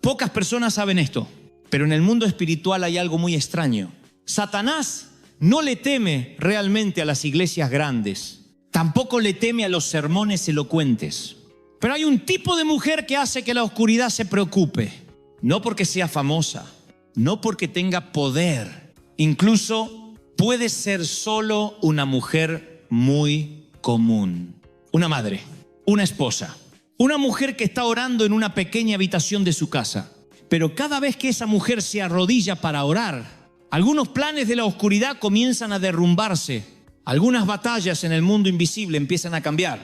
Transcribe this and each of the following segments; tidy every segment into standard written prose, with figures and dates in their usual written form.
Pocas personas saben esto, pero en el mundo espiritual hay algo muy extraño. Satanás no le teme realmente a las iglesias grandes, tampoco le teme a los sermones elocuentes. Pero hay un tipo de mujer que hace que la oscuridad se preocupe, no porque sea famosa, no porque tenga poder, incluso puede ser solo una mujer muy común, una madre, una esposa, una mujer que está orando en una pequeña habitación de su casa. Pero cada vez que esa mujer se arrodilla para orar, algunos planes de la oscuridad comienzan a derrumbarse. Algunas batallas en el mundo invisible empiezan a cambiar.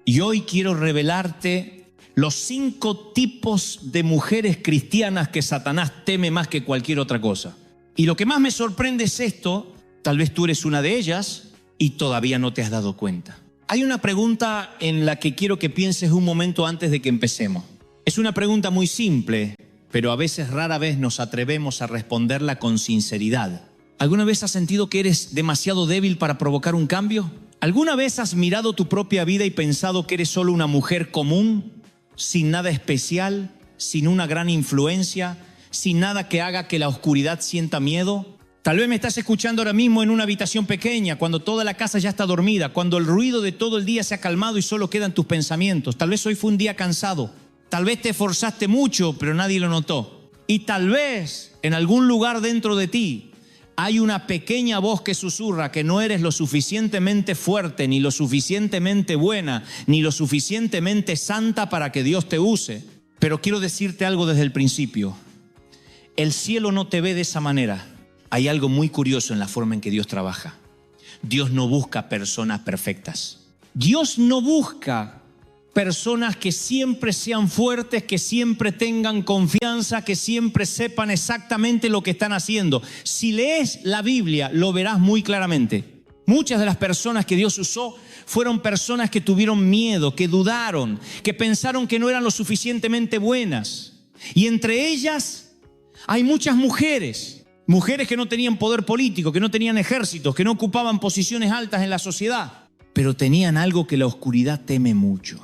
Y hoy quiero revelarte los 5 tipos de mujeres cristianas que Satanás teme más que cualquier otra cosa. Y lo que más me sorprende es esto: tal vez tú eres una de ellas y todavía no te has dado cuenta. Hay una pregunta en la que quiero que pienses un momento antes de que empecemos. Es una pregunta muy simple, pero a veces, rara vez, nos atrevemos a responderla con sinceridad. ¿Alguna vez has sentido que eres demasiado débil para provocar un cambio? ¿Alguna vez has mirado tu propia vida y pensado que eres solo una mujer común, sin nada especial, sin una gran influencia, sin nada que haga que la oscuridad sienta miedo? Tal vez me estás escuchando ahora mismo en una habitación pequeña, cuando toda la casa ya está dormida, cuando el ruido de todo el día se ha calmado y solo quedan tus pensamientos. Tal vez hoy fue un día cansado. Tal vez te esforzaste mucho, pero nadie lo notó. Y tal vez en algún lugar dentro de ti hay una pequeña voz que susurra que no eres lo suficientemente fuerte, ni lo suficientemente buena, ni lo suficientemente santa para que Dios te use. Pero quiero decirte algo desde el principio. El cielo no te ve de esa manera. Hay algo muy curioso en la forma en que Dios trabaja. Dios no busca personas perfectas. Dios no busca personas que siempre sean fuertes, que siempre tengan confianza, que siempre sepan exactamente lo que están haciendo. Si lees la Biblia, lo verás muy claramente. Muchas de las personas que Dios usó fueron personas que tuvieron miedo, que dudaron, que pensaron que no eran lo suficientemente buenas. Y entre ellas hay muchas mujeres que no tenían poder político, que no tenían ejércitos, que no ocupaban posiciones altas en la sociedad, pero tenían algo que la oscuridad teme mucho.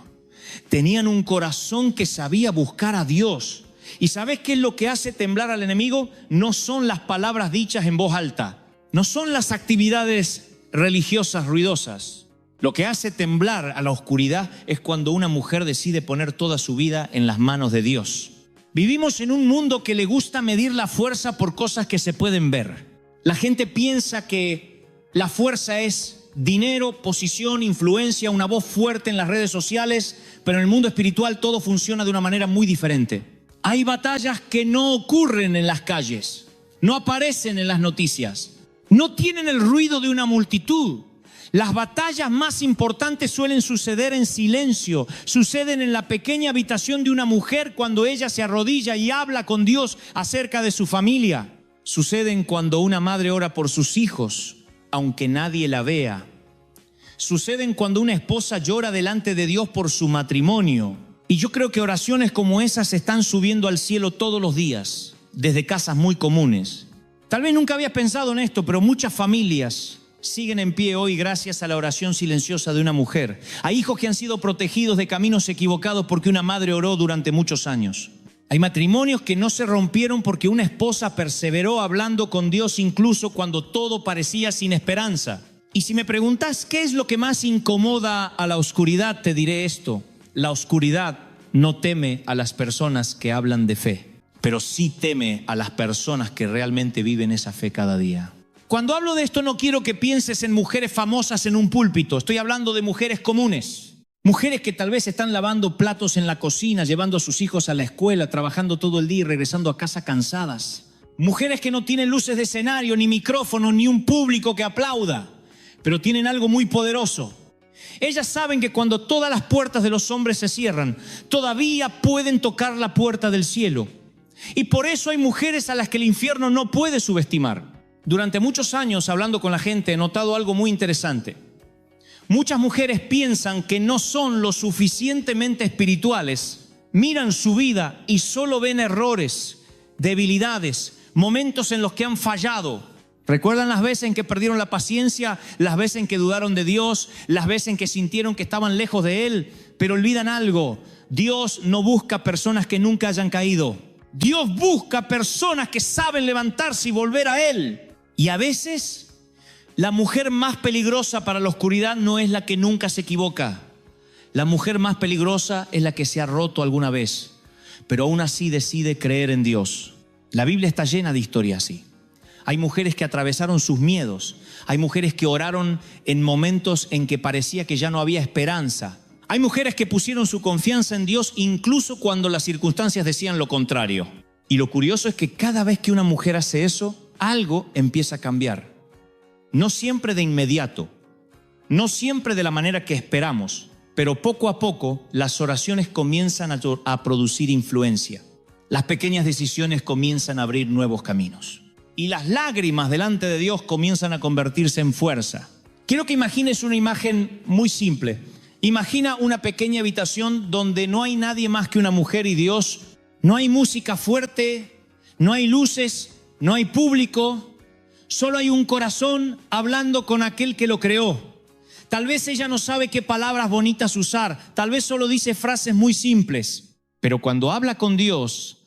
Tenían un corazón que sabía buscar a Dios. ¿Y sabes qué es lo que hace temblar al enemigo? No son las palabras dichas en voz alta, no son las actividades religiosas ruidosas. Lo que hace temblar a la oscuridad es cuando una mujer decide poner toda su vida en las manos de Dios. Vivimos en un mundo que le gusta medir la fuerza por cosas que se pueden ver. La gente piensa que la fuerza es dinero, posición, influencia, una voz fuerte en las redes sociales, pero en el mundo espiritual todo funciona de una manera muy diferente. Hay batallas que no ocurren en las calles, no aparecen en las noticias, no tienen el ruido de una multitud. Las batallas más importantes suelen suceder en silencio, suceden en la pequeña habitación de una mujer cuando ella se arrodilla y habla con Dios acerca de su familia. Suceden cuando una madre ora por sus hijos, aunque nadie la vea. Suceden cuando una esposa llora delante de Dios por su matrimonio. Y yo creo que oraciones como esas se están subiendo al cielo todos los días, desde casas muy comunes. Tal vez nunca habías pensado en esto, pero muchas familias siguen en pie hoy gracias a la oración silenciosa de una mujer. Hay hijos que han sido protegidos de caminos equivocados porque una madre oró durante muchos años. Hay matrimonios que no se rompieron porque una esposa perseveró hablando con Dios incluso cuando todo parecía sin esperanza. Y si me preguntas qué es lo que más incomoda a la oscuridad, te diré esto: la oscuridad no teme a las personas que hablan de fe, pero sí teme a las personas que realmente viven esa fe cada día. Cuando hablo de esto no quiero que pienses en mujeres famosas en un púlpito. Estoy hablando de mujeres comunes. Mujeres que tal vez están lavando platos en la cocina, llevando a sus hijos a la escuela, trabajando todo el día y regresando a casa cansadas. Mujeres que no tienen luces de escenario, ni micrófono, ni un público que aplauda, pero tienen algo muy poderoso. Ellas saben que cuando todas las puertas de los hombres se cierran, todavía pueden tocar la puerta del cielo. Y por eso hay mujeres a las que el infierno no puede subestimar. Durante muchos años, hablando con la gente, he notado algo muy interesante. Muchas mujeres piensan que no son lo suficientemente espirituales, miran su vida y solo ven errores, debilidades, momentos en los que han fallado. ¿Recuerdan las veces en que perdieron la paciencia? Las veces en que dudaron de Dios, las veces en que sintieron que estaban lejos de Él. Pero olvidan algo: Dios no busca personas que nunca hayan caído. Dios busca personas que saben levantarse y volver a Él. Y a veces la mujer más peligrosa para la oscuridad no es la que nunca se equivoca. La mujer más peligrosa es la que se ha roto alguna vez, pero aún así decide creer en Dios. La Biblia está llena de historias así. Hay mujeres que atravesaron sus miedos. Hay mujeres que oraron en momentos en que parecía que ya no había esperanza. Hay mujeres que pusieron su confianza en Dios incluso cuando las circunstancias decían lo contrario. Y lo curioso es que cada vez que una mujer hace eso, algo empieza a cambiar. No siempre de inmediato, no siempre de la manera que esperamos, pero poco a poco las oraciones comienzan a producir influencia. Las pequeñas decisiones comienzan a abrir nuevos caminos. Y las lágrimas delante de Dios comienzan a convertirse en fuerza. Quiero que imagines una imagen muy simple. Imagina una pequeña habitación donde no hay nadie más que una mujer y Dios. No hay música fuerte, no hay luces, no hay público. Solo hay un corazón hablando con aquel que lo creó. Tal vez ella no sabe qué palabras bonitas usar. Tal vez solo dice frases muy simples. Pero cuando habla con Dios,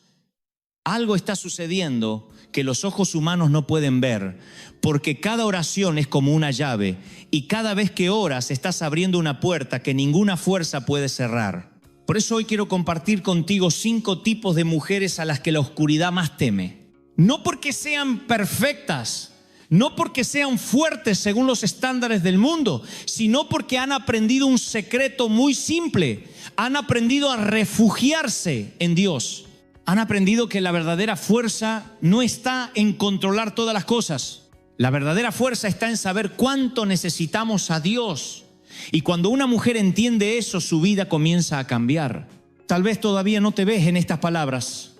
algo está sucediendo que los ojos humanos no pueden ver, porque cada oración es como una llave y cada vez que oras estás abriendo una puerta que ninguna fuerza puede cerrar. Por eso hoy quiero compartir contigo 5 tipos de mujeres a las que la oscuridad más teme. No porque sean perfectas, no porque sean fuertes según los estándares del mundo, sino porque han aprendido un secreto muy simple. Han aprendido a refugiarse en Dios. Han aprendido que la verdadera fuerza no está en controlar todas las cosas. La verdadera fuerza está en saber cuánto necesitamos a Dios. Y cuando una mujer entiende eso, su vida comienza a cambiar. Tal vez todavía no te ves en estas palabras.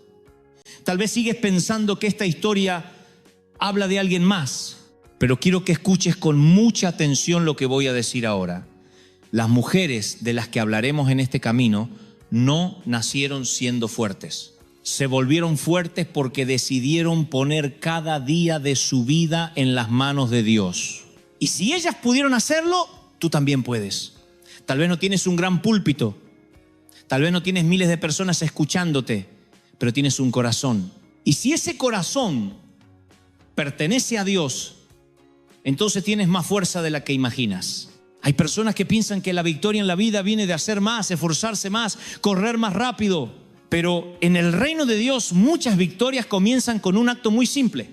Tal vez sigues pensando que esta historia habla de alguien más. Pero quiero que escuches con mucha atención lo que voy a decir ahora. Las mujeres de las que hablaremos en este camino no nacieron siendo fuertes. Se volvieron fuertes porque decidieron poner cada día de su vida en las manos de Dios. Y si ellas pudieron hacerlo, tú también puedes. Tal vez no tienes un gran púlpito, tal vez no tienes miles de personas escuchándote, pero tienes un corazón. Y si ese corazón pertenece a Dios, entonces tienes más fuerza de la que imaginas. Hay personas que piensan que la victoria en la vida viene de hacer más, esforzarse más, correr más rápido. Pero en el reino de Dios muchas victorias comienzan con un acto muy simple: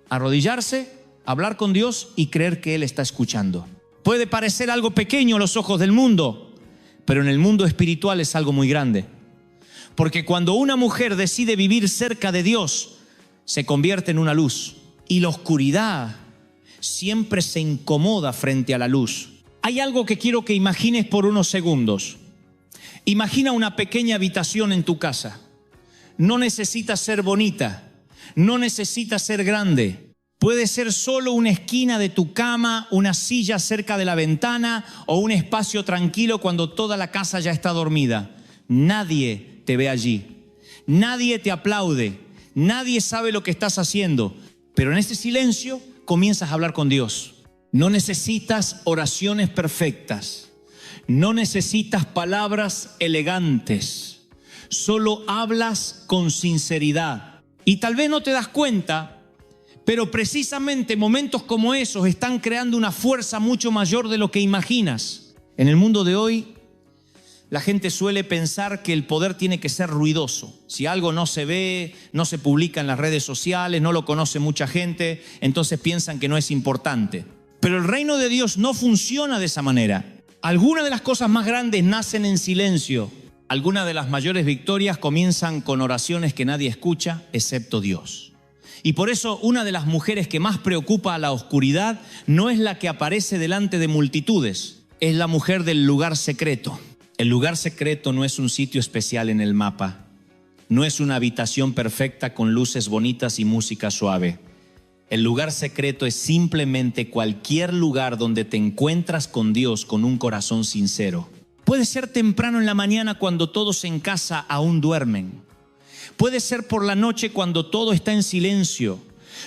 arrodillarse, hablar con Dios y creer que Él está escuchando. Puede parecer algo pequeño a los ojos del mundo, pero en el mundo espiritual es algo muy grande. Porque cuando una mujer decide vivir cerca de Dios, se convierte en una luz. Y la oscuridad siempre se incomoda frente a la luz. Hay algo que quiero que imagines por unos segundos. Imagina una pequeña habitación en tu casa. No necesita ser bonita, no necesita ser grande. Puede ser solo una esquina de tu cama, una silla cerca de la ventana o un espacio tranquilo cuando toda la casa ya está dormida. Nadie te ve allí, nadie te aplaude, nadie sabe lo que estás haciendo. Pero en este silencio comienzas a hablar con Dios. No necesitas oraciones perfectas. No necesitas palabras elegantes, solo hablas con sinceridad. Y tal vez no te das cuenta, pero precisamente momentos como esos están creando una fuerza mucho mayor de lo que imaginas. En el mundo de hoy, la gente suele pensar que el poder tiene que ser ruidoso. Si algo no se ve, no se publica en las redes sociales, no lo conoce mucha gente, entonces piensan que no es importante. Pero el reino de Dios no funciona de esa manera. Algunas de las cosas más grandes nacen en silencio. Algunas de las mayores victorias comienzan con oraciones que nadie escucha, excepto Dios. Y por eso una de las mujeres que más preocupa a la oscuridad no es la que aparece delante de multitudes, es la mujer del lugar secreto. El lugar secreto no es un sitio especial en el mapa, no es una habitación perfecta con luces bonitas y música suave. El lugar secreto es simplemente cualquier lugar donde te encuentras con Dios con un corazón sincero. Puede ser temprano en la mañana cuando todos en casa aún duermen. Puede ser por la noche cuando todo está en silencio.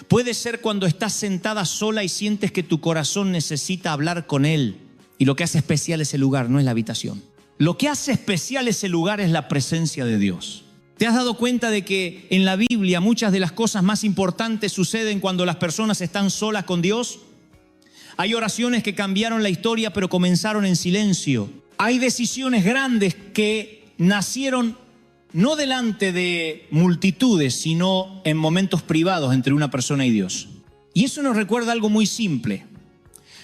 Puede ser cuando estás sentada sola y sientes que tu corazón necesita hablar con Él. Y lo que hace especial ese lugar no es la habitación. Lo que hace especial ese lugar es la presencia de Dios. ¿Te has dado cuenta de que en la Biblia muchas de las cosas más importantes suceden cuando las personas están solas con Dios? Hay oraciones que cambiaron la historia, pero comenzaron en silencio. Hay decisiones grandes que nacieron no delante de multitudes, sino en momentos privados entre una persona y Dios. Y eso nos recuerda algo muy simple.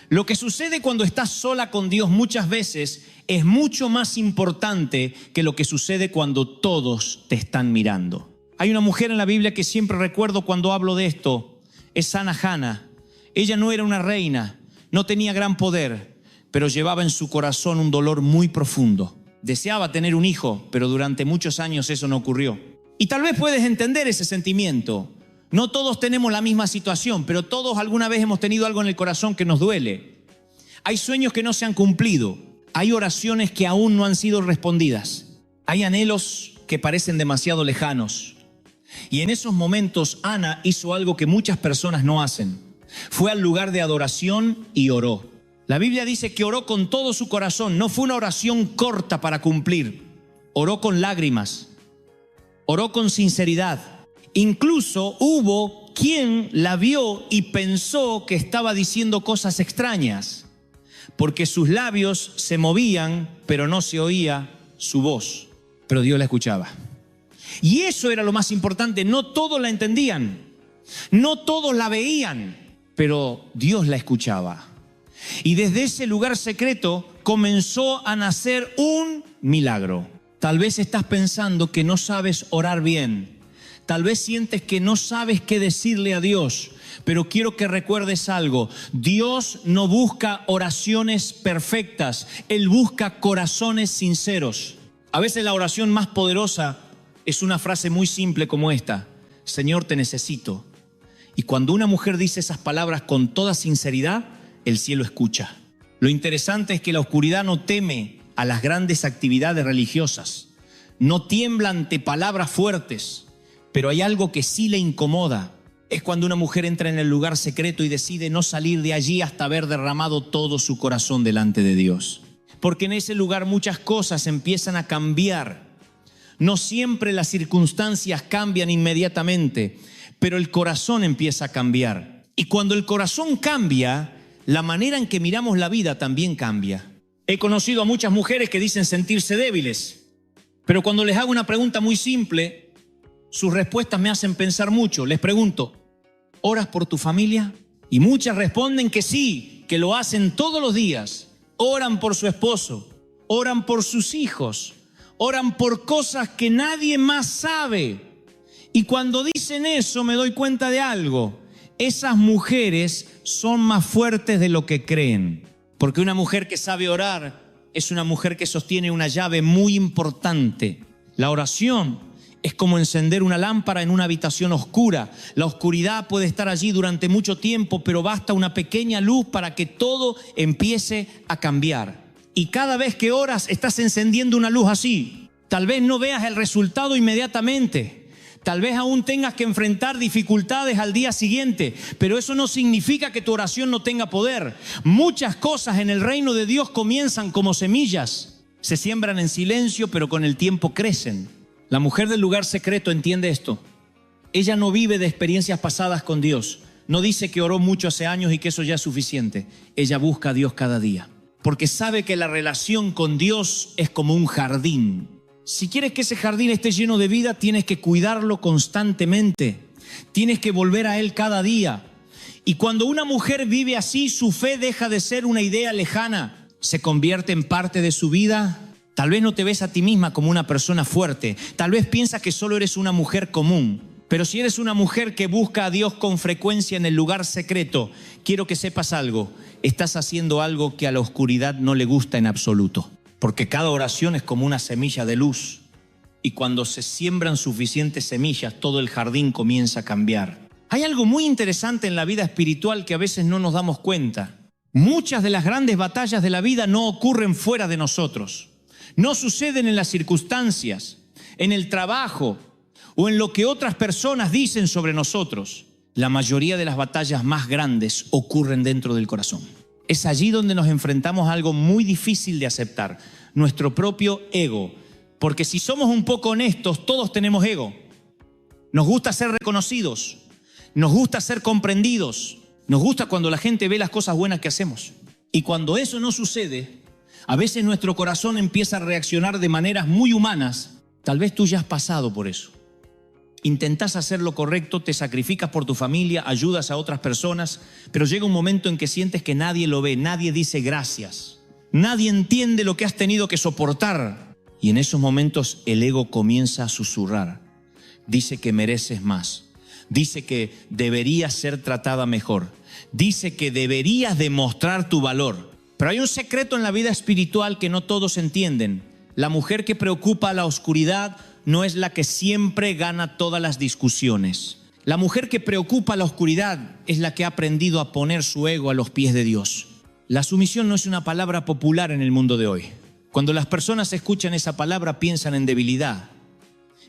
Lo que sucede cuando estás sola con Dios muchas veces es mucho más importante que lo que sucede cuando todos te están mirando. Hay una mujer en la Biblia que siempre recuerdo cuando hablo de esto. Es Hannah. Ella no era una reina, no tenía gran poder, pero llevaba en su corazón un dolor muy profundo. Deseaba tener un hijo, pero durante muchos años eso no ocurrió. Y tal vez puedes entender ese sentimiento. No todos tenemos la misma situación, pero todos alguna vez hemos tenido algo en el corazón que nos duele. Hay sueños que no se han cumplido. Hay oraciones que aún no han sido respondidas. Hay anhelos que parecen demasiado lejanos. Y en esos momentos Ana hizo algo que muchas personas no hacen. Fue al lugar de adoración y oró. La Biblia dice que oró con todo su corazón. No fue una oración corta para cumplir. Oró con lágrimas. Oró con sinceridad. Incluso hubo quien la vio y pensó que estaba diciendo cosas extrañas, porque sus labios se movían, pero no se oía su voz. Pero Dios la escuchaba. Y eso era lo más importante. No todos la entendían, no todos la veían, pero Dios la escuchaba. Y desde ese lugar secreto comenzó a nacer un milagro. Tal vez estás pensando que no sabes orar bien. Tal vez sientes que no sabes qué decirle a Dios, pero quiero que recuerdes algo. Dios no busca oraciones perfectas, Él busca corazones sinceros. A veces la oración más poderosa es una frase muy simple como esta: Señor, te necesito. Y cuando una mujer dice esas palabras con toda sinceridad, el cielo escucha. Lo interesante es que la oscuridad no teme a las grandes actividades religiosas, no tiembla ante palabras fuertes. Pero hay algo que sí le incomoda. Es cuando una mujer entra en el lugar secreto y decide no salir de allí hasta haber derramado todo su corazón delante de Dios. Porque en ese lugar muchas cosas empiezan a cambiar. No siempre las circunstancias cambian inmediatamente, pero el corazón empieza a cambiar. Y cuando el corazón cambia, la manera en que miramos la vida también cambia. He conocido a muchas mujeres que dicen sentirse débiles, pero cuando les hago una pregunta muy simple, sus respuestas me hacen pensar mucho. Les pregunto, ¿oras por tu familia? Y muchas responden que sí, que lo hacen todos los días. Oran por su esposo, oran por sus hijos, oran por cosas que nadie más sabe. Y cuando dicen eso me doy cuenta de algo. Esas mujeres son más fuertes de lo que creen. Porque una mujer que sabe orar es una mujer que sostiene una llave muy importante. La oración es como encender una lámpara en una habitación oscura. La oscuridad puede estar allí durante mucho tiempo, pero basta una pequeña luz para que todo empiece a cambiar. Y cada vez que oras estás encendiendo una luz así. Tal vez no veas el resultado inmediatamente. Tal vez aún tengas que enfrentar dificultades al día siguiente, pero eso no significa que tu oración no tenga poder. Muchas cosas en el reino de Dios comienzan como semillas. Se siembran en silencio, pero con el tiempo crecen. La mujer del lugar secreto entiende esto. Ella no vive de experiencias pasadas con Dios. No dice que oró mucho hace años y que eso ya es suficiente. Ella busca a Dios cada día, porque sabe que la relación con Dios es como un jardín. Si quieres que ese jardín esté lleno de vida, tienes que cuidarlo constantemente. Tienes que volver a Él cada día. Y cuando una mujer vive así, su fe deja de ser una idea lejana. Se convierte en parte de su vida. Tal vez no te ves a ti misma como una persona fuerte. Tal vez piensas que solo eres una mujer común. Pero si eres una mujer que busca a Dios con frecuencia en el lugar secreto, quiero que sepas algo. Estás haciendo algo que a la oscuridad no le gusta en absoluto. Porque cada oración es como una semilla de luz. Y cuando se siembran suficientes semillas, todo el jardín comienza a cambiar. Hay algo muy interesante en la vida espiritual que a veces no nos damos cuenta. Muchas de las grandes batallas de la vida no ocurren fuera de nosotros. No suceden en las circunstancias, en el trabajo o en lo que otras personas dicen sobre nosotros. La mayoría de las batallas más grandes ocurren dentro del corazón. Es allí donde nos enfrentamos a algo muy difícil de aceptar, nuestro propio ego. Porque si somos un poco honestos, todos tenemos ego. Nos gusta ser reconocidos, nos gusta ser comprendidos, nos gusta cuando la gente ve las cosas buenas que hacemos. Y cuando eso no sucede, a veces nuestro corazón empieza a reaccionar de maneras muy humanas. Tal vez tú ya has pasado por eso. Intentás hacer lo correcto, te sacrificas por tu familia, ayudas a otras personas, pero llega un momento en que sientes que nadie lo ve, nadie dice gracias, nadie entiende lo que has tenido que soportar. Y en esos momentos el ego comienza a susurrar. Dice que mereces más, dice que deberías ser tratada mejor, dice que deberías demostrar tu valor. Pero hay un secreto en la vida espiritual que no todos entienden. La mujer que preocupa a la oscuridad no es la que siempre gana todas las discusiones. La mujer que preocupa a la oscuridad es la que ha aprendido a poner su ego a los pies de Dios. La sumisión no es una palabra popular en el mundo de hoy. Cuando las personas escuchan esa palabra piensan en debilidad,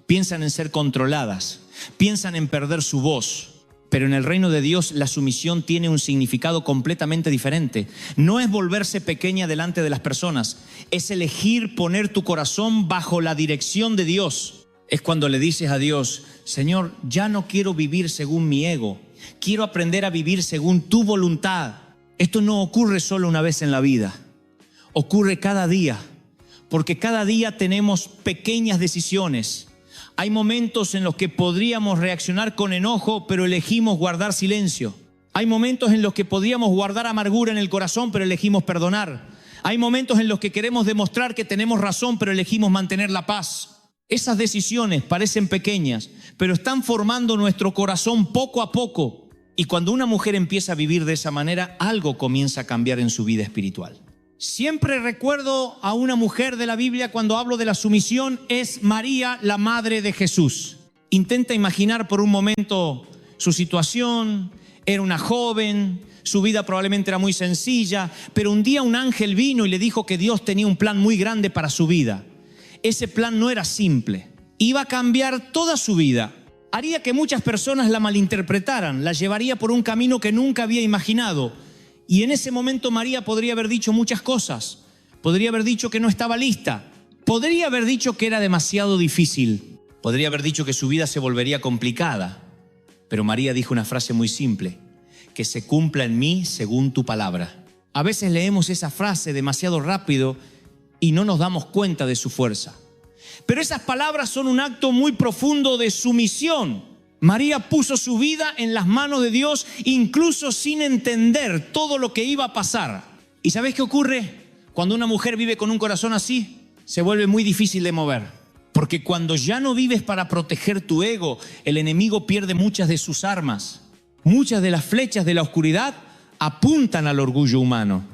piensan en ser controladas, piensan en perder su voz. Pero en el reino de Dios la sumisión tiene un significado completamente diferente. No es volverse pequeña delante de las personas, es elegir poner tu corazón bajo la dirección de Dios. Es cuando le dices a Dios: Señor, ya no quiero vivir según mi ego, quiero aprender a vivir según tu voluntad. Esto no ocurre solo una vez en la vida, ocurre cada día, porque cada día tenemos pequeñas decisiones. Hay momentos en los que podríamos reaccionar con enojo, pero elegimos guardar silencio. Hay momentos en los que podríamos guardar amargura en el corazón, pero elegimos perdonar. Hay momentos en los que queremos demostrar que tenemos razón, pero elegimos mantener la paz. Esas decisiones parecen pequeñas, pero están formando nuestro corazón poco a poco. Y cuando una mujer empieza a vivir de esa manera, algo comienza a cambiar en su vida espiritual. Siempre recuerdo a una mujer de la Biblia cuando hablo de la sumisión, es María, la madre de Jesús. Intenta imaginar por un momento su situación. Era una joven, su vida probablemente era muy sencilla, pero un día un ángel vino y le dijo que Dios tenía un plan muy grande para su vida. Ese plan no era simple, iba a cambiar toda su vida. Haría que muchas personas la malinterpretaran, la llevaría por un camino que nunca había imaginado. Y en ese momento María podría haber dicho muchas cosas. Podría haber dicho que no estaba lista. Podría haber dicho que era demasiado difícil. Podría haber dicho que su vida se volvería complicada. Pero María dijo una frase muy simple: que se cumpla en mí según tu palabra. A veces leemos esa frase demasiado rápido y no nos damos cuenta de su fuerza. Pero esas palabras son un acto muy profundo de sumisión. María puso su vida en las manos de Dios, incluso sin entender todo lo que iba a pasar. ¿Y sabés qué ocurre? Cuando una mujer vive con un corazón así, se vuelve muy difícil de mover. Porque cuando ya no vives para proteger tu ego, el enemigo pierde muchas de sus armas. Muchas de las flechas de la oscuridad apuntan al orgullo humano.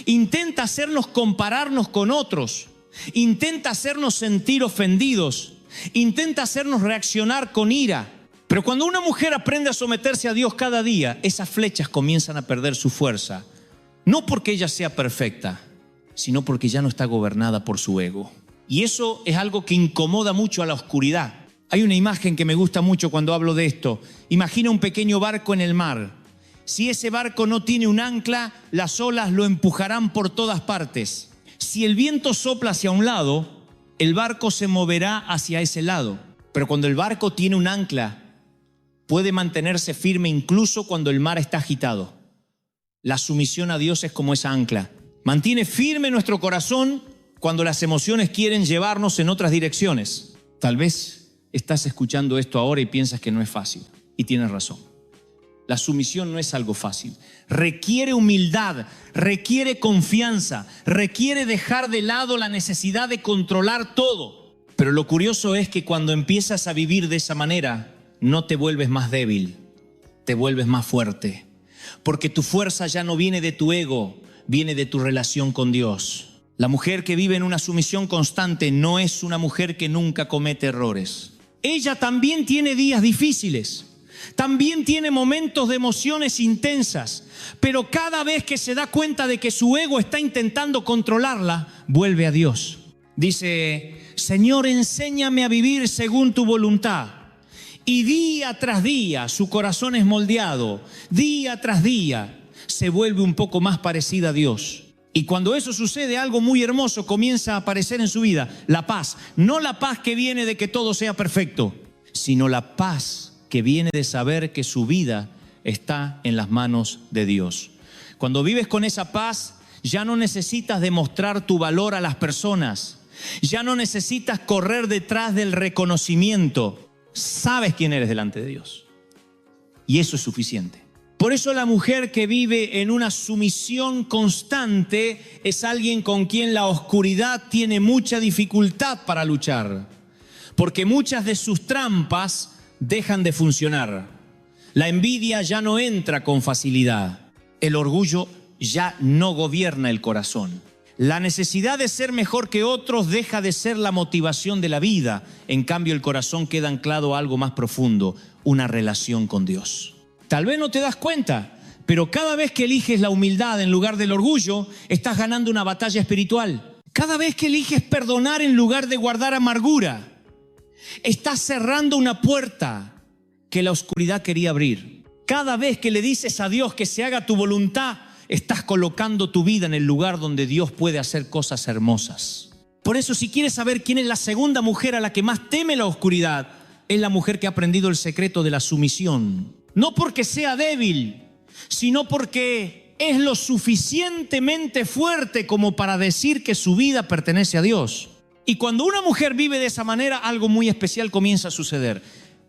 Intenta hacernos compararnos con otros. Intenta hacernos sentir ofendidos. Intenta hacernos reaccionar con ira. Pero cuando una mujer aprende a someterse a Dios cada día, esas flechas comienzan a perder su fuerza. No porque ella sea perfecta, sino porque ya no está gobernada por su ego. Y eso es algo que incomoda mucho a la oscuridad. Hay una imagen que me gusta mucho cuando hablo de esto. Imagina un pequeño barco en el mar. Si ese barco no tiene un ancla, las olas lo empujarán por todas partes. Si el viento sopla hacia un lado, el barco se moverá hacia ese lado. Pero cuando el barco tiene un ancla, puede mantenerse firme incluso cuando el mar está agitado. La sumisión a Dios es como esa ancla. Mantiene firme nuestro corazón cuando las emociones quieren llevarnos en otras direcciones. Tal vez estás escuchando esto ahora y piensas que no es fácil. Y tienes razón. La sumisión no es algo fácil. Requiere humildad, requiere confianza, requiere dejar de lado la necesidad de controlar todo. Pero lo curioso es que cuando empiezas a vivir de esa manera, no te vuelves más débil, te vuelves más fuerte. Porque tu fuerza ya no viene de tu ego, viene de tu relación con Dios. La mujer que vive en una sumisión constante no es una mujer que nunca comete errores. Ella también tiene días difíciles, también tiene momentos de emociones intensas, pero cada vez que se da cuenta de que su ego está intentando controlarla, vuelve a Dios. Dice: Señor, enséñame a vivir según tu voluntad. Y día tras día su corazón es moldeado, día tras día se vuelve un poco más parecida a Dios. Y cuando eso sucede, algo muy hermoso comienza a aparecer en su vida. La paz. No la paz que viene de que todo sea perfecto, sino la paz que viene de saber que su vida está en las manos de Dios. Cuando vives con esa paz, ya no necesitas demostrar tu valor a las personas. Ya no necesitas correr detrás del reconocimiento. Sabes quién eres delante de Dios. Y eso es suficiente. Por eso la mujer que vive en una sumisión constante es alguien con quien la oscuridad tiene mucha dificultad para luchar, porque muchas de sus trampas dejan de funcionar. La envidia ya no entra con facilidad. El orgullo ya no gobierna el corazón. La necesidad de ser mejor que otros deja de ser la motivación de la vida. En cambio, el corazón queda anclado a algo más profundo, una relación con Dios. Tal vez no te das cuenta, pero cada vez que eliges la humildad en lugar del orgullo, estás ganando una batalla espiritual. Cada vez que eliges perdonar en lugar de guardar amargura, estás cerrando una puerta que la oscuridad quería abrir. Cada vez que le dices a Dios que se haga tu voluntad, estás colocando tu vida en el lugar donde Dios puede hacer cosas hermosas. Por eso, si quieres saber quién es la segunda mujer a la que más teme la oscuridad, es la mujer que ha aprendido el secreto de la sumisión. No porque sea débil, sino porque es lo suficientemente fuerte como para decir que su vida pertenece a Dios. Y cuando una mujer vive de esa manera, algo muy especial comienza a suceder.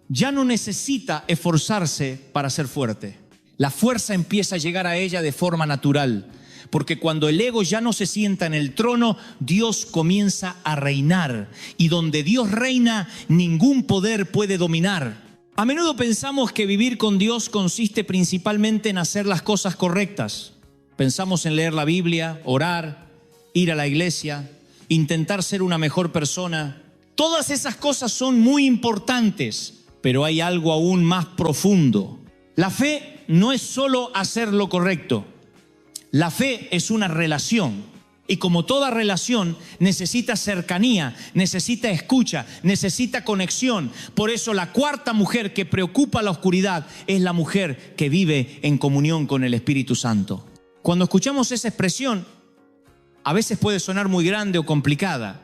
Ya no necesita esforzarse para ser fuerte. La fuerza empieza a llegar a ella de forma natural, porque cuando el ego ya no se sienta en el trono, Dios comienza a reinar. Y donde Dios reina, ningún poder puede dominar. A menudo pensamos que vivir con Dios consiste principalmente en hacer las cosas correctas. Pensamos en leer la Biblia, orar, ir a la iglesia, intentar ser una mejor persona. Todas esas cosas son muy importantes, pero hay algo aún más profundo. La fe no es solo hacer lo correcto. La fe es una relación. Y como toda relación, necesita cercanía, necesita escucha, necesita conexión. Por eso la cuarta mujer que preocupa la oscuridad es la mujer que vive en comunión con el Espíritu Santo. Cuando escuchamos esa expresión, a veces puede sonar muy grande o complicada,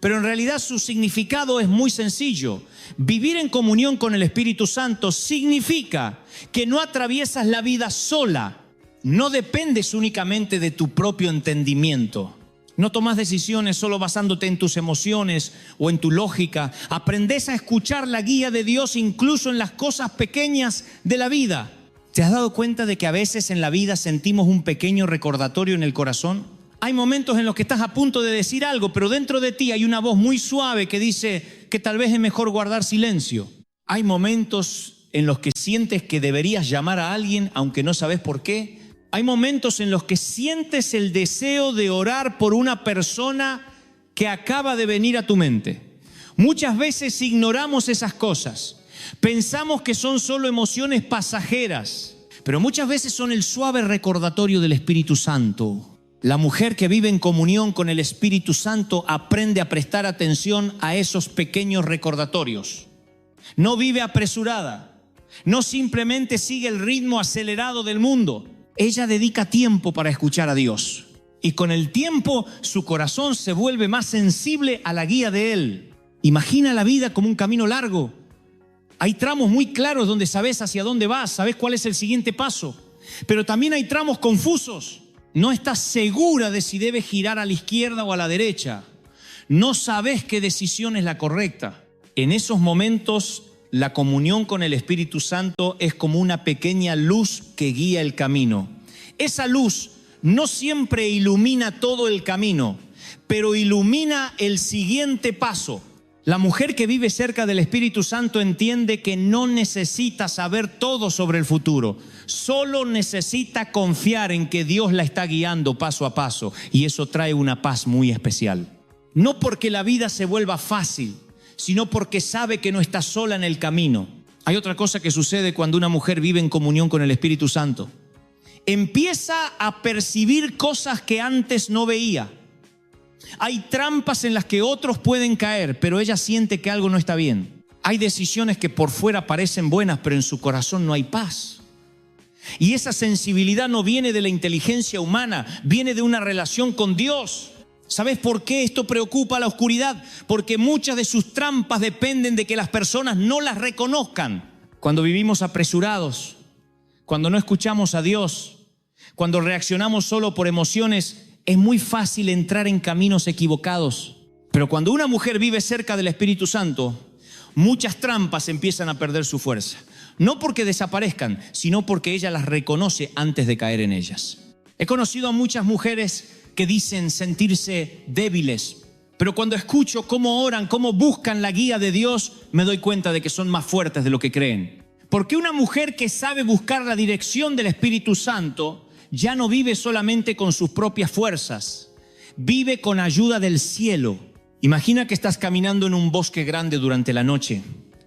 pero en realidad su significado es muy sencillo. Vivir en comunión con el Espíritu Santo significa que no atraviesas la vida sola. No dependes únicamente de tu propio entendimiento. No tomas decisiones solo basándote en tus emociones o en tu lógica. Aprendes a escuchar la guía de Dios incluso en las cosas pequeñas de la vida. ¿Te has dado cuenta de que a veces en la vida sentimos un pequeño recordatorio en el corazón? Hay momentos en los que estás a punto de decir algo, pero dentro de ti hay una voz muy suave que dice que tal vez es mejor guardar silencio. Hay momentos en los que sientes que deberías llamar a alguien aunque no sabes por qué. Hay momentos en los que sientes el deseo de orar por una persona que acaba de venir a tu mente. Muchas veces ignoramos esas cosas. Pensamos que son solo emociones pasajeras, pero muchas veces son el suave recordatorio del Espíritu Santo. La mujer que vive en comunión con el Espíritu Santo aprende a prestar atención a esos pequeños recordatorios. No vive apresurada, no simplemente sigue el ritmo acelerado del mundo. Ella dedica tiempo para escuchar a Dios. Y con el tiempo su corazón se vuelve más sensible a la guía de Él. Imagina la vida como un camino largo. Hay tramos muy claros donde sabes hacia dónde vas, sabes cuál es el siguiente paso. Pero también hay tramos confusos. No estás segura de si debes girar a la izquierda o a la derecha. No sabes qué decisión es la correcta. En esos momentos, la comunión con el Espíritu Santo es como una pequeña luz que guía el camino. Esa luz no siempre ilumina todo el camino, pero ilumina el siguiente paso. La mujer que vive cerca del Espíritu Santo entiende que no necesita saber todo sobre el futuro. Solo necesita confiar en que Dios la está guiando paso a paso. Y eso trae una paz muy especial. No porque la vida se vuelva fácil, sino porque sabe que no está sola en el camino. Hay otra cosa que sucede cuando una mujer vive en comunión con el Espíritu Santo. Empieza a percibir cosas que antes no veía. Hay trampas en las que otros pueden caer, pero ella siente que algo no está bien. Hay decisiones que por fuera parecen buenas, pero en su corazón no hay paz. Y esa sensibilidad no viene de la inteligencia humana, viene de una relación con Dios. ¿Sabes por qué esto preocupa a la oscuridad? Porque muchas de sus trampas dependen de que las personas no las reconozcan. Cuando vivimos apresurados, cuando no escuchamos a Dios, cuando reaccionamos solo por emociones, es muy fácil entrar en caminos equivocados. Pero cuando una mujer vive cerca del Espíritu Santo, muchas trampas empiezan a perder su fuerza. No porque desaparezcan, sino porque ella las reconoce antes de caer en ellas. He conocido a muchas mujeres que dicen sentirse débiles, pero cuando escucho cómo oran, cómo buscan la guía de Dios, me doy cuenta de que son más fuertes de lo que creen. Porque una mujer que sabe buscar la dirección del Espíritu Santo ya no vive solamente con sus propias fuerzas, vive con ayuda del cielo. Imagina que estás caminando en un bosque grande durante la noche.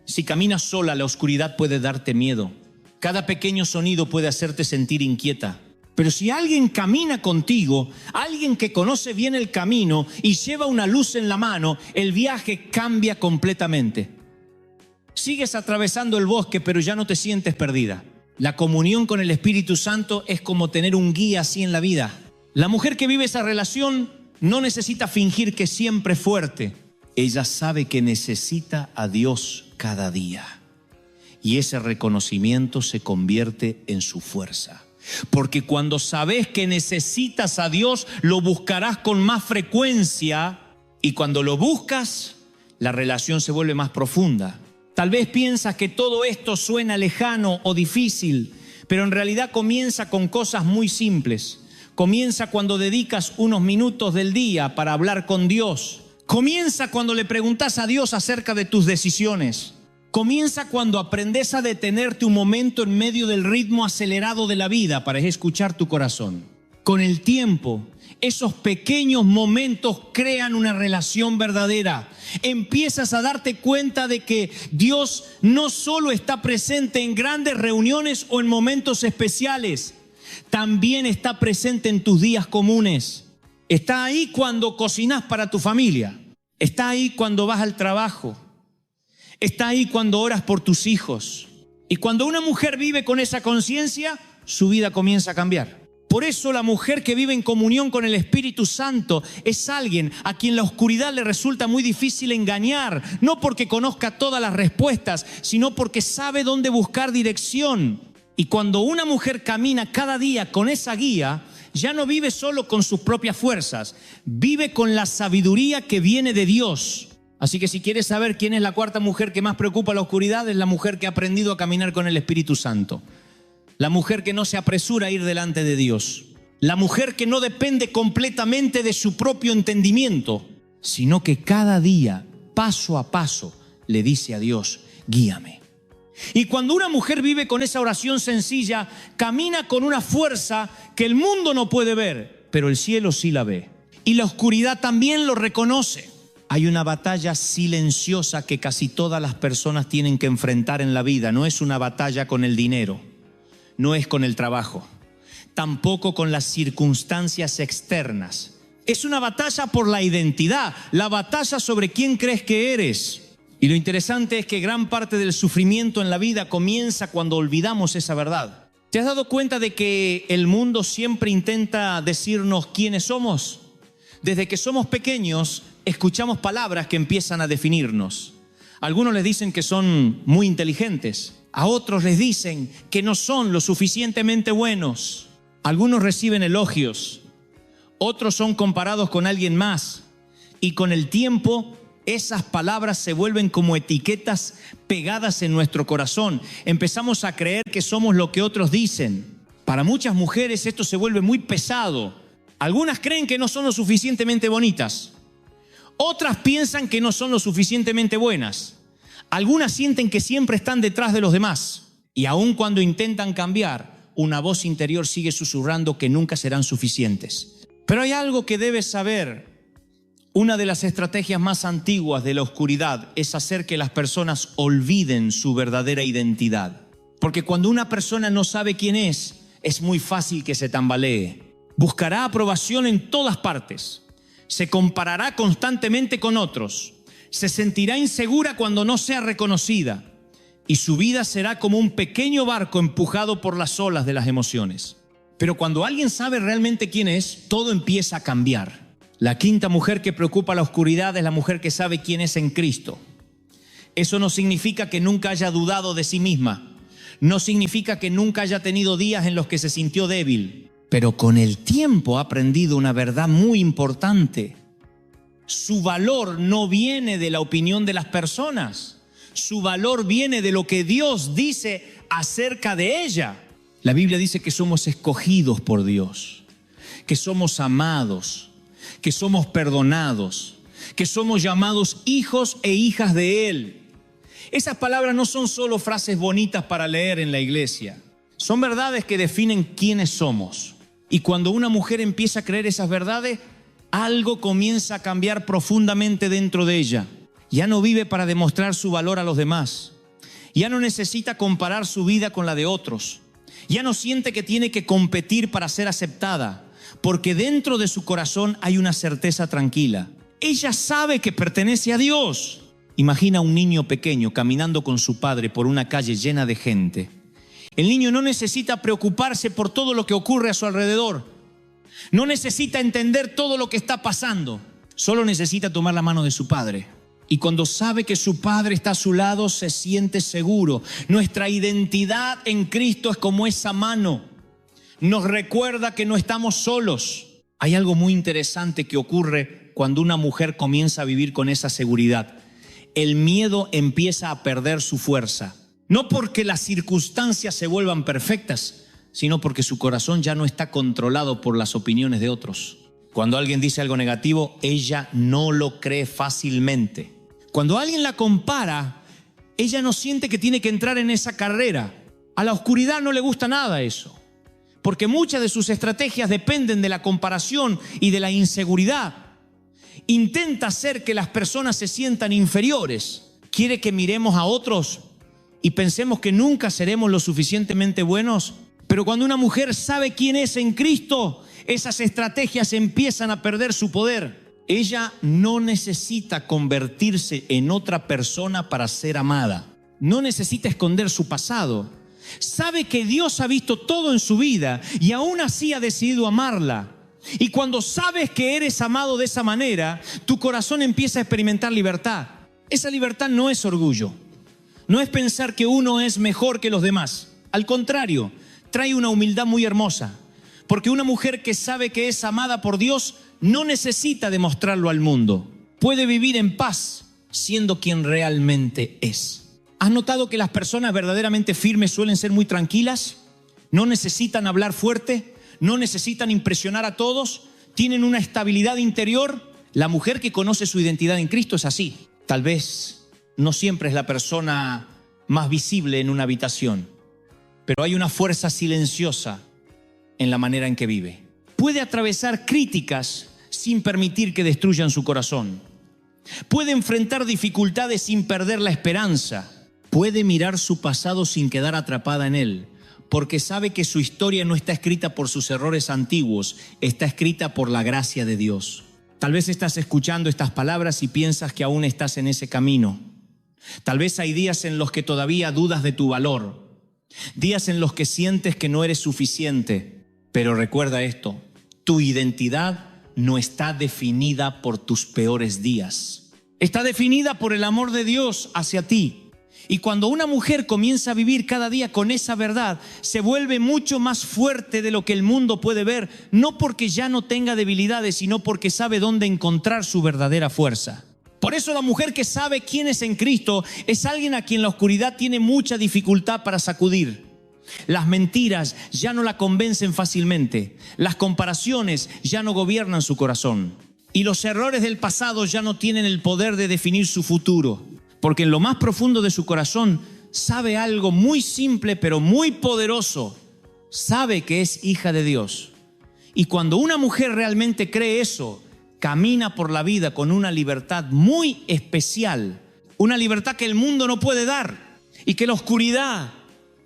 Si caminas sola, la oscuridad puede darte miedo. Cada pequeño sonido puede hacerte sentir inquieta. Pero si alguien camina contigo, alguien que conoce bien el camino y lleva una luz en la mano, el viaje cambia completamente. Sigues atravesando el bosque, pero ya no te sientes perdida. La comunión con el Espíritu Santo es como tener un guía así en la vida. La mujer que vive esa relación no necesita fingir que siempre es fuerte. Ella sabe que necesita a Dios cada día. Y ese reconocimiento se convierte en su fuerza. Porque cuando sabes que necesitas a Dios, lo buscarás con más frecuencia. Y cuando lo buscas, la relación se vuelve más profunda. Tal vez piensas que todo esto suena lejano o difícil, pero en realidad comienza con cosas muy simples. Comienza cuando dedicas unos minutos del día para hablar con Dios. Comienza cuando le preguntas a Dios acerca de tus decisiones. Comienza cuando aprendes a detenerte un momento en medio del ritmo acelerado de la vida para escuchar tu corazón. Con el tiempo, esos pequeños momentos crean una relación verdadera. Empiezas a darte cuenta de que Dios no solo está presente en grandes reuniones o en momentos especiales, también está presente en tus días comunes. Está ahí cuando cocinas para tu familia. Está ahí cuando vas al trabajo. Está ahí cuando oras por tus hijos. Y cuando una mujer vive con esa conciencia, su vida comienza a cambiar. Por eso la mujer que vive en comunión con el Espíritu Santo es alguien a quien la oscuridad le resulta muy difícil engañar. No porque conozca todas las respuestas, sino porque sabe dónde buscar dirección. Y cuando una mujer camina cada día con esa guía, ya no vive solo con sus propias fuerzas, vive con la sabiduría que viene de Dios. Así que si quieres saber quién es la cuarta mujer que más preocupa la oscuridad, es la mujer que ha aprendido a caminar con el Espíritu Santo. La mujer que no se apresura a ir delante de Dios. La mujer que no depende completamente de su propio entendimiento, sino que cada día, paso a paso, le dice a Dios, guíame. Y cuando una mujer vive con esa oración sencilla, camina con una fuerza que el mundo no puede ver, pero el cielo sí la ve. Y la oscuridad también lo reconoce. Hay una batalla silenciosa que casi todas las personas tienen que enfrentar en la vida. No es una batalla con el dinero, no es con el trabajo, tampoco con las circunstancias externas. Es una batalla por la identidad, la batalla sobre quién crees que eres. Y lo interesante es que gran parte del sufrimiento en la vida comienza cuando olvidamos esa verdad. ¿Te has dado cuenta de que el mundo siempre intenta decirnos quiénes somos? Desde que somos pequeños, escuchamos palabras que empiezan a definirnos. Algunos les dicen que son muy inteligentes. A otros les dicen que no son lo suficientemente buenos. Algunos reciben elogios. Otros son comparados con alguien más. Y con el tiempo, esas palabras se vuelven como etiquetas pegadas en nuestro corazón. Empezamos a creer que somos lo que otros dicen. Para muchas mujeres esto se vuelve muy pesado. Algunas creen que no son lo suficientemente bonitas. Otras piensan que no son lo suficientemente buenas. Algunas sienten que siempre están detrás de los demás. Y aun cuando intentan cambiar, una voz interior sigue susurrando que nunca serán suficientes. Pero hay algo que debes saber. Una de las estrategias más antiguas de la oscuridad es hacer que las personas olviden su verdadera identidad. Porque cuando una persona no sabe quién es muy fácil que se tambalee. Buscará aprobación en todas partes. Se comparará constantemente con otros. Se sentirá insegura cuando no sea reconocida. y su vida será como un pequeño barco empujado por las olas de las emociones. Pero cuando alguien sabe realmente quién es, todo empieza a cambiar. La quinta mujer que preocupa la oscuridad es la mujer que sabe quién es en Cristo. Eso no significa que nunca haya dudado de sí misma. No significa que nunca haya tenido días en los que se sintió débil. Pero con el tiempo ha aprendido una verdad muy importante. Su valor no viene de la opinión de las personas. Su valor viene de lo que Dios dice acerca de ella. La Biblia dice que somos escogidos por Dios, que somos amados, que somos perdonados, que somos llamados hijos e hijas de Él. Esas palabras no son solo frases bonitas para leer en la iglesia. Son verdades que definen quiénes somos. Y cuando una mujer empieza a creer esas verdades, algo comienza a cambiar profundamente dentro de ella. Ya no vive para demostrar su valor a los demás. Ya no necesita comparar su vida con la de otros. Ya no siente que tiene que competir para ser aceptada, porque dentro de su corazón hay una certeza tranquila. Ella sabe que pertenece a Dios. Imagina a un niño pequeño caminando con su padre por una calle llena de gente. El niño no necesita preocuparse por todo lo que ocurre a su alrededor. No necesita entender todo lo que está pasando. Solo necesita tomar la mano de su padre. Y cuando sabe que su padre está a su lado, se siente seguro. Nuestra identidad en Cristo es como esa mano. Nos recuerda que no estamos solos. Hay algo muy interesante que ocurre cuando una mujer comienza a vivir con esa seguridad. El miedo empieza a perder su fuerza. No porque las circunstancias se vuelvan perfectas, sino porque su corazón ya no está controlado por las opiniones de otros. Cuando alguien dice algo negativo, ella no lo cree fácilmente. Cuando alguien la compara, ella no siente que tiene que entrar en esa carrera. A la oscuridad no le gusta nada eso, porque muchas de sus estrategias dependen de la comparación y de la inseguridad. Intenta hacer que las personas se sientan inferiores. Quiere que miremos a otros y pensemos que nunca seremos lo suficientemente buenos. Pero cuando una mujer sabe quién es en Cristo, esas estrategias empiezan a perder su poder. Ella no necesita convertirse en otra persona para ser amada. No necesita esconder su pasado. Sabe que Dios ha visto todo en su vida y aún así ha decidido amarla. Y cuando sabes que eres amado de esa manera, tu corazón empieza a experimentar libertad. Esa libertad no es orgullo. No es pensar que uno es mejor que los demás. Al contrario, trae una humildad muy hermosa. Porque una mujer que sabe que es amada por Dios no necesita demostrarlo al mundo. Puede vivir en paz siendo quien realmente es. ¿Has notado que las personas verdaderamente firmes suelen ser muy tranquilas? No necesitan hablar fuerte, no necesitan impresionar a todos, tienen una estabilidad interior. La mujer que conoce su identidad en Cristo es así. Tal vez no siempre es la persona más visible en una habitación, pero hay una fuerza silenciosa en la manera en que vive. Puede atravesar críticas sin permitir que destruyan su corazón. Puede enfrentar dificultades sin perder la esperanza. Puede mirar su pasado sin quedar atrapada en él, porque sabe que su historia no está escrita por sus errores antiguos, está escrita por la gracia de Dios. Tal vez estás escuchando estas palabras y piensas que aún estás en ese camino. Tal vez hay días en los que todavía dudas de tu valor, días en los que sientes que no eres suficiente. Pero recuerda esto, tu identidad no está definida por tus peores días. Está definida por el amor de Dios hacia ti. Y cuando una mujer comienza a vivir cada día con esa verdad, se vuelve mucho más fuerte de lo que el mundo puede ver, no porque ya no tenga debilidades, sino porque sabe dónde encontrar su verdadera fuerza. Por eso la mujer que sabe quién es en Cristo es alguien a quien la oscuridad tiene mucha dificultad para sacudir. Las mentiras ya no la convencen fácilmente. Las comparaciones ya no gobiernan su corazón. Y los errores del pasado ya no tienen el poder de definir su futuro. Porque en lo más profundo de su corazón sabe algo muy simple pero muy poderoso. Sabe que es hija de Dios. Y cuando una mujer realmente cree eso, camina por la vida con una libertad muy especial. Una libertad que el mundo no puede dar y que la oscuridad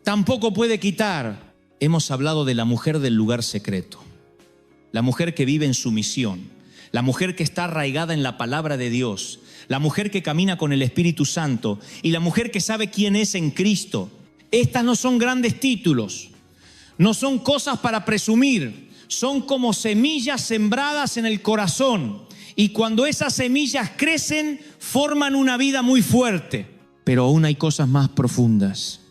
tampoco puede quitar. Hemos hablado de la mujer del lugar secreto. La mujer que vive en sumisión. La mujer que está arraigada en la palabra de Dios. la mujer que camina con el Espíritu Santo y la mujer que sabe quién es en Cristo. Estas no son grandes títulos, no son cosas para presumir, son como semillas sembradas en el corazón. Y cuando esas semillas crecen, forman una vida muy fuerte. Pero aún hay cosas más profundas.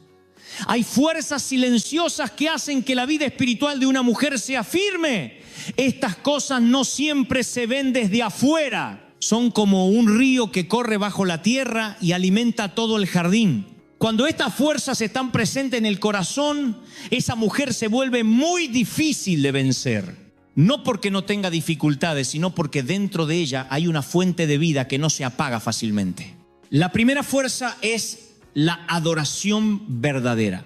Hay fuerzas silenciosas que hacen que la vida espiritual de una mujer sea firme. Estas cosas no siempre se ven desde afuera. Son como un río que corre bajo la tierra y alimenta todo el jardín. Cuando estas fuerzas están presentes en el corazón, esa mujer se vuelve muy difícil de vencer. No porque no tenga dificultades, sino porque dentro de ella hay una fuente de vida que no se apaga fácilmente. La primera fuerza es la adoración verdadera.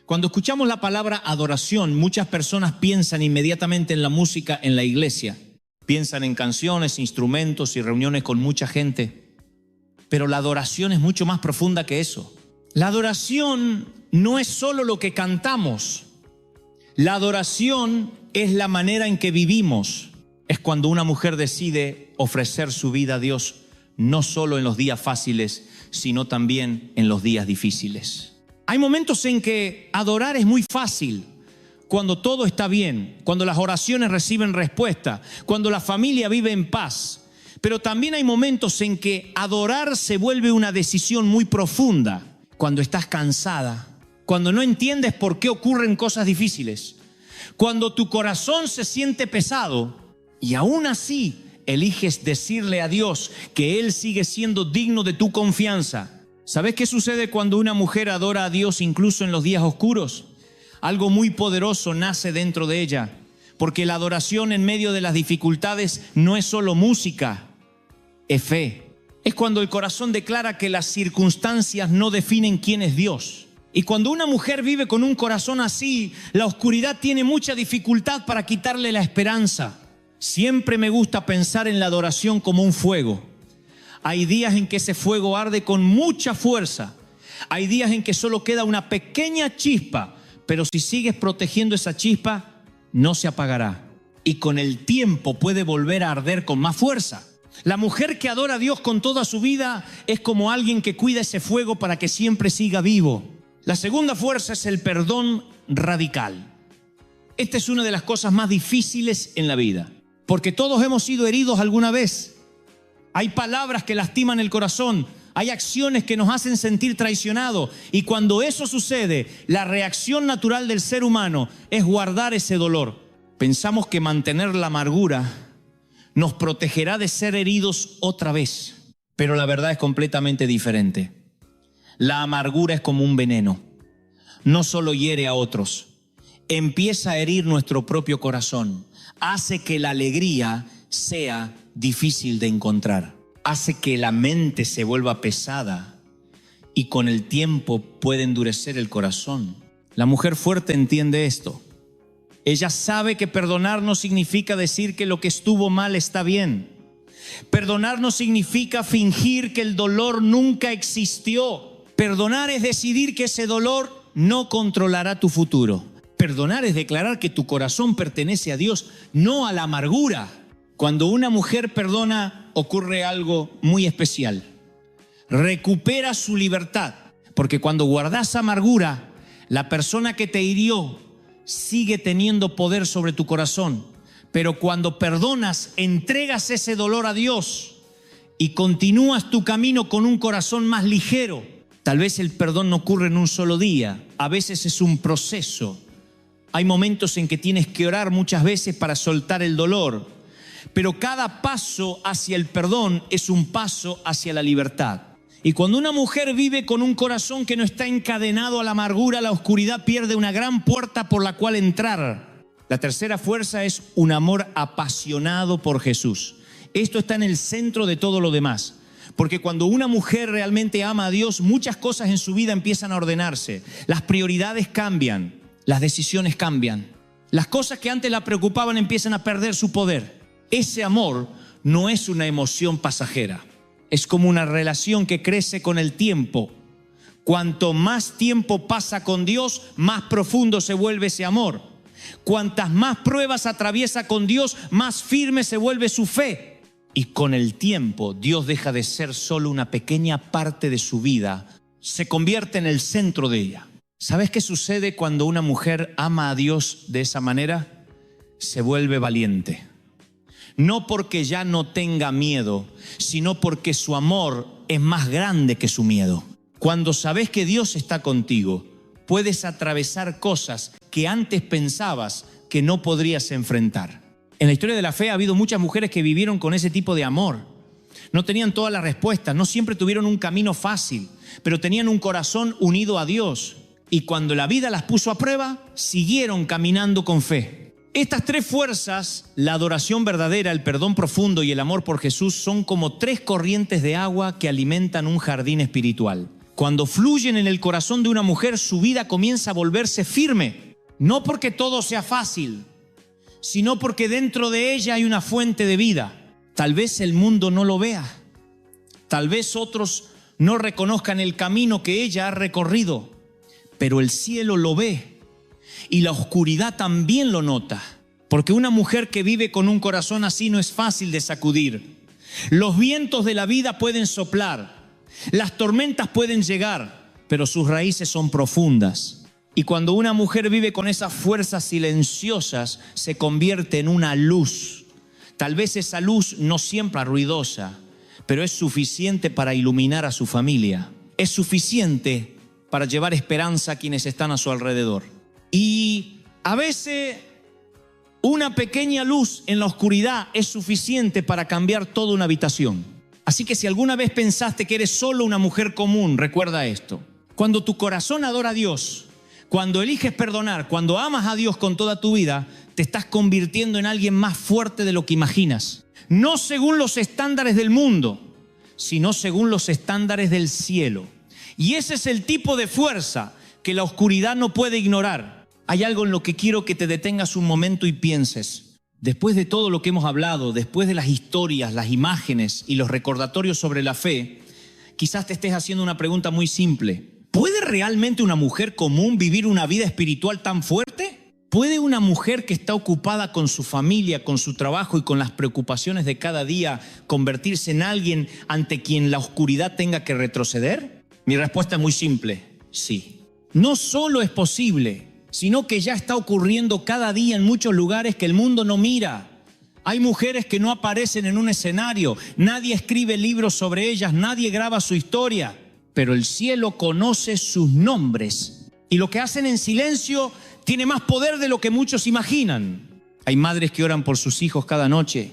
Cuando escuchamos la palabra adoración, muchas personas piensan inmediatamente en la música en la iglesia. Piensan en canciones, instrumentos y reuniones con mucha gente. Pero la adoración es mucho más profunda que eso. La adoración no es solo lo que cantamos. La adoración es la manera en que vivimos. Es cuando una mujer decide ofrecer su vida a Dios, no solo en los días fáciles, sino también en los días difíciles. Hay momentos en que adorar es muy fácil, cuando todo está bien, cuando las oraciones reciben respuesta, cuando la familia vive en paz. Pero también hay momentos en que adorar se vuelve una decisión muy profunda, cuando estás cansada, cuando no entiendes por qué ocurren cosas difíciles, cuando tu corazón se siente pesado y aún así eliges decirle a Dios que Él sigue siendo digno de tu confianza. ¿Sabes qué sucede cuando una mujer adora a Dios incluso en los días oscuros? Algo muy poderoso nace dentro de ella, porque la adoración en medio de las dificultades no es solo música, es fe. Es cuando el corazón declara que las circunstancias no definen quién es Dios. Y cuando una mujer vive con un corazón así, la oscuridad tiene mucha dificultad para quitarle la esperanza. Siempre me gusta pensar en la adoración como un fuego. Hay días en que ese fuego arde con mucha fuerza. Hay días en que solo queda una pequeña chispa, pero si sigues protegiendo esa chispa, no se apagará. Y con el tiempo puede volver a arder con más fuerza. La mujer que adora a Dios con toda su vida es como alguien que cuida ese fuego para que siempre siga vivo. La segunda fuerza es el perdón radical. Esta es una de las cosas más difíciles en la vida, porque todos hemos sido heridos alguna vez. Hay palabras que lastiman el corazón, hay acciones que nos hacen sentir traicionados, y cuando eso sucede, la reacción natural del ser humano es guardar ese dolor. Pensamos que mantener la amargura nos protegerá de ser heridos otra vez, pero la verdad es completamente diferente. La amargura es como un veneno. No solo hiere a otros, empieza a herir nuestro propio corazón. Hace que la alegría sea difícil de encontrar. Hace que la mente se vuelva pesada y con el tiempo puede endurecer el corazón. La mujer fuerte entiende esto. Ella sabe que perdonar no significa decir que lo que estuvo mal está bien. Perdonar no significa fingir que el dolor nunca existió. Perdonar es decidir que ese dolor no controlará tu futuro. Perdonar es declarar que tu corazón pertenece a Dios, no a la amargura. Cuando una mujer perdona, ocurre algo muy especial. Recupera su libertad, porque cuando guardas amargura, la persona que te hirió sigue teniendo poder sobre tu corazón. Pero cuando perdonas, entregas ese dolor a Dios y continúas tu camino con un corazón más ligero. Tal vez el perdón no ocurre en un solo día, a veces es un proceso. Hay momentos en que tienes que orar muchas veces para soltar el dolor, pero cada paso hacia el perdón es un paso hacia la libertad. Y cuando una mujer vive con un corazón que no está encadenado a la amargura, la oscuridad pierde una gran puerta por la cual entrar. La tercera fuerza es un amor apasionado por Jesús. Esto está en el centro de todo lo demás. Porque cuando una mujer realmente ama a Dios, muchas cosas en su vida empiezan a ordenarse. Las prioridades cambian, las decisiones cambian. Las cosas que antes la preocupaban empiezan a perder su poder. Ese amor no es una emoción pasajera. Es como una relación que crece con el tiempo. Cuanto más tiempo pasa con Dios, más profundo se vuelve ese amor. Cuantas más pruebas atraviesa con Dios, más firme se vuelve su fe. Y con el tiempo, Dios deja de ser solo una pequeña parte de su vida, se convierte en el centro de ella. ¿Sabes qué sucede cuando una mujer ama a Dios de esa manera? Se vuelve valiente. No porque ya no tenga miedo, sino porque su amor es más grande que su miedo. Cuando sabes que Dios está contigo, puedes atravesar cosas que antes pensabas que no podrías enfrentar. En la historia de la fe ha habido muchas mujeres que vivieron con ese tipo de amor. No tenían todas las respuestas, no siempre tuvieron un camino fácil, pero tenían un corazón unido a Dios. Y cuando la vida las puso a prueba, siguieron caminando con fe. Estas tres fuerzas, la adoración verdadera, el perdón profundo y el amor por Jesús, son como tres corrientes de agua que alimentan un jardín espiritual. Cuando fluyen en el corazón de una mujer, su vida comienza a volverse firme. No porque todo sea fácil, sino porque dentro de ella hay una fuente de vida. Tal vez el mundo no lo vea. Tal vez otros no reconozcan el camino que ella ha recorrido, pero el cielo lo ve y la oscuridad también lo nota. Porque una mujer que vive con un corazón así no es fácil de sacudir. Los vientos de la vida pueden soplar, las tormentas pueden llegar, pero sus raíces son profundas. Y cuando una mujer vive con esas fuerzas silenciosas, se convierte en una luz. Tal vez esa luz no siempre ruidosa, pero es suficiente para iluminar a su familia. Es suficiente para llevar esperanza a quienes están a su alrededor. Y a veces una pequeña luz en la oscuridad es suficiente para cambiar toda una habitación. Así que si alguna vez pensaste que eres solo una mujer común, recuerda esto. Cuando tu corazón adora a Dios, cuando eliges perdonar, cuando amas a Dios con toda tu vida, te estás convirtiendo en alguien más fuerte de lo que imaginas. No según los estándares del mundo, sino según los estándares del cielo. Y ese es el tipo de fuerza que la oscuridad no puede ignorar. Hay algo en lo que quiero que te detengas un momento y pienses. Después de todo lo que hemos hablado, después de las historias, las imágenes y los recordatorios sobre la fe, quizás te estés haciendo una pregunta muy simple. ¿Puede realmente una mujer común vivir una vida espiritual tan fuerte? ¿Puede una mujer que está ocupada con su familia, con su trabajo y con las preocupaciones de cada día convertirse en alguien ante quien la oscuridad tenga que retroceder? Mi respuesta es muy simple, sí. No solo es posible, sino que ya está ocurriendo cada día en muchos lugares que el mundo no mira. Hay mujeres que no aparecen en un escenario, nadie escribe libros sobre ellas, nadie graba su historia. Pero el cielo conoce sus nombres y lo que hacen en silencio tiene más poder de lo que muchos imaginan. Hay madres que oran por sus hijos cada noche.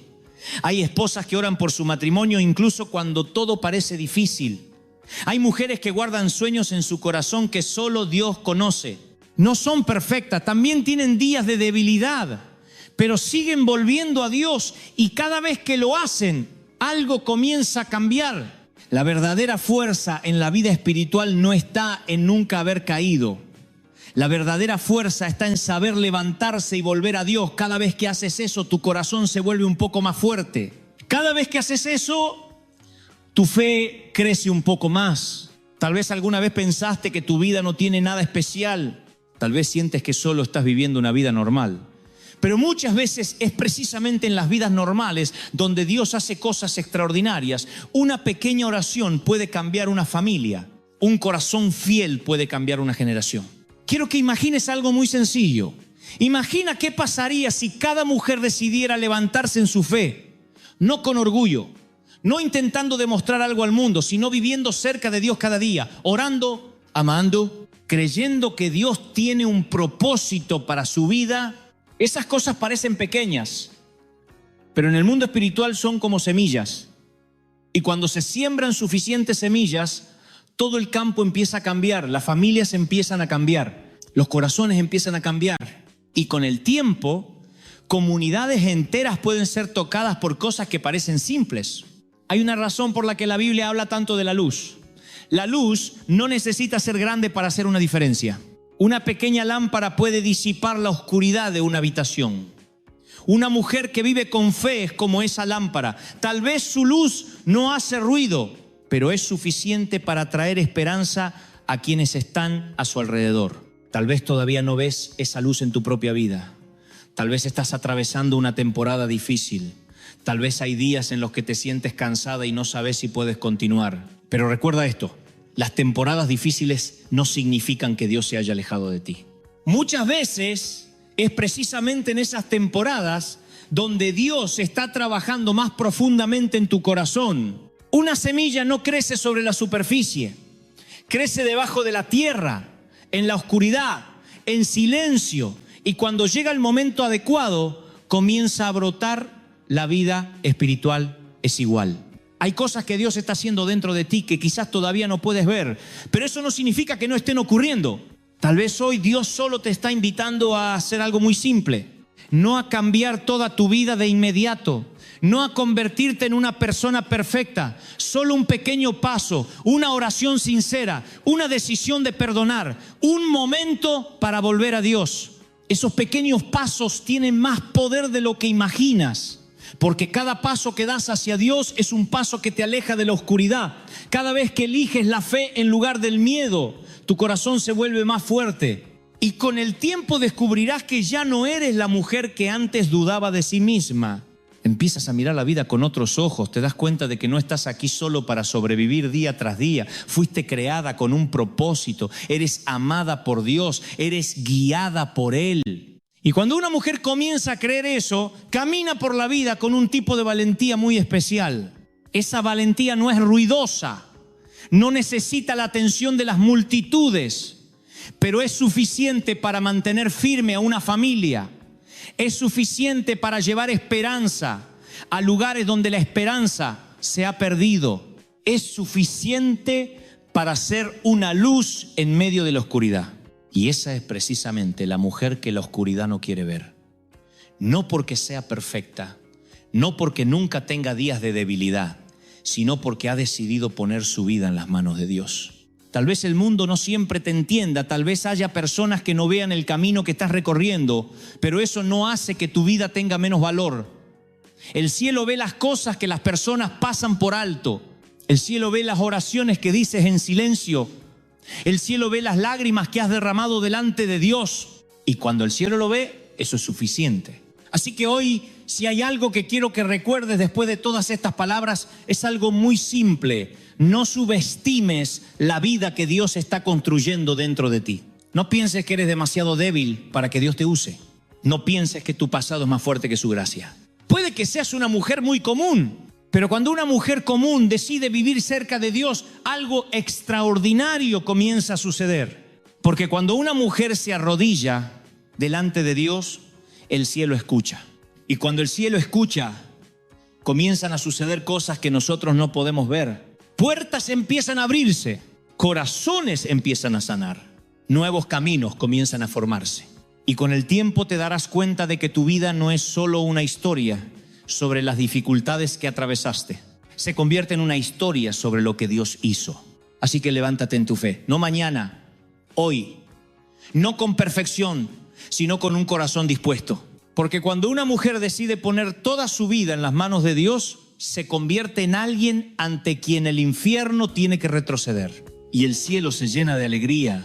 Hay esposas que oran por su matrimonio incluso cuando todo parece difícil. Hay mujeres que guardan sueños en su corazón que solo Dios conoce. No son perfectas, también tienen días de debilidad, pero siguen volviendo a Dios y cada vez que lo hacen, algo comienza a cambiar. La verdadera fuerza en la vida espiritual no está en nunca haber caído. La verdadera fuerza está en saber levantarse y volver a Dios. Cada vez que haces eso, tu corazón se vuelve un poco más fuerte. Cada vez que haces eso, tu fe crece un poco más. Tal vez alguna vez pensaste que tu vida no tiene nada especial. Tal vez sientes que solo estás viviendo una vida normal. Pero muchas veces es precisamente en las vidas normales donde Dios hace cosas extraordinarias. Una pequeña oración puede cambiar una familia. Un corazón fiel puede cambiar una generación. Quiero que imagines algo muy sencillo. Imagina qué pasaría si cada mujer decidiera levantarse en su fe. No con orgullo, no intentando demostrar algo al mundo, sino viviendo cerca de Dios cada día, orando, amando, creyendo que Dios tiene un propósito para su vida. Esas cosas parecen pequeñas, pero en el mundo espiritual son como semillas. Y cuando se siembran suficientes semillas, todo el campo empieza a cambiar, las familias empiezan a cambiar, los corazones empiezan a cambiar. Y con el tiempo, comunidades enteras pueden ser tocadas por cosas que parecen simples. Hay una razón por la que la Biblia habla tanto de la luz. La luz no necesita ser grande para hacer una diferencia. Una pequeña lámpara puede disipar la oscuridad de una habitación. Una mujer que vive con fe es como esa lámpara. Tal vez su luz no hace ruido, pero es suficiente para traer esperanza a quienes están a su alrededor. Tal vez todavía no ves esa luz en tu propia vida. Tal vez estás atravesando una temporada difícil. Tal vez hay días en los que te sientes cansada y no sabes si puedes continuar. Pero recuerda esto, las temporadas difíciles no significan que Dios se haya alejado de ti. Muchas veces es precisamente en esas temporadas donde Dios está trabajando más profundamente en tu corazón. Una semilla no crece sobre la superficie, crece debajo de la tierra, en la oscuridad, en silencio, y cuando llega el momento adecuado, comienza a brotar. La vida espiritual es igual. Hay cosas que Dios está haciendo dentro de ti que quizás todavía no puedes ver, pero eso no significa que no estén ocurriendo. Tal vez hoy Dios solo te está invitando a hacer algo muy simple, no a cambiar toda tu vida de inmediato, no a convertirte en una persona perfecta, solo un pequeño paso, una oración sincera, una decisión de perdonar, un momento para volver a Dios. Esos pequeños pasos tienen más poder de lo que imaginas, porque cada paso que das hacia Dios es un paso que te aleja de la oscuridad. Cada vez que eliges la fe en lugar del miedo, tu corazón se vuelve más fuerte. Y con el tiempo descubrirás que ya no eres la mujer que antes dudaba de sí misma. Empiezas a mirar la vida con otros ojos, te das cuenta de que no estás aquí solo para sobrevivir día tras día. Fuiste creada con un propósito, eres amada por Dios, eres guiada por Él. Y cuando una mujer comienza a creer eso, camina por la vida con un tipo de valentía muy especial. Esa valentía no es ruidosa, no necesita la atención de las multitudes, pero es suficiente para mantener firme a una familia. Es suficiente para llevar esperanza a lugares donde la esperanza se ha perdido. Es suficiente para ser una luz en medio de la oscuridad. Y esa es precisamente la mujer que la oscuridad no quiere ver. No porque sea perfecta, no porque nunca tenga días de debilidad, sino porque ha decidido poner su vida en las manos de Dios. Tal vez el mundo no siempre te entienda, tal vez haya personas que no vean el camino que estás recorriendo, pero eso no hace que tu vida tenga menos valor. El cielo ve las cosas que las personas pasan por alto. El cielo ve las oraciones que dices en silencio. El cielo ve las lágrimas que has derramado delante de Dios. Y cuando el cielo lo ve, eso es suficiente. Así que hoy, si hay algo que quiero que recuerdes después de todas estas palabras, es algo muy simple. No subestimes la vida que Dios está construyendo dentro de ti. No pienses que eres demasiado débil para que Dios te use. No pienses que tu pasado es más fuerte que su gracia. Puede que seas una mujer muy común, pero cuando una mujer común decide vivir cerca de Dios, algo extraordinario comienza a suceder. Porque cuando una mujer se arrodilla delante de Dios, el cielo escucha. Y cuando el cielo escucha, comienzan a suceder cosas que nosotros no podemos ver. Puertas empiezan a abrirse, corazones empiezan a sanar, nuevos caminos comienzan a formarse. Y con el tiempo te darás cuenta de que tu vida no es solo una historia sobre las dificultades que atravesaste. Se convierte en una historia sobre lo que Dios hizo. Así que levántate en tu fe, no mañana, hoy. No con perfección, sino con un corazón dispuesto. Porque cuando una mujer decide poner toda su vida en las manos de Dios, se convierte en alguien ante quien el infierno tiene que retroceder. Y el cielo se llena de alegría.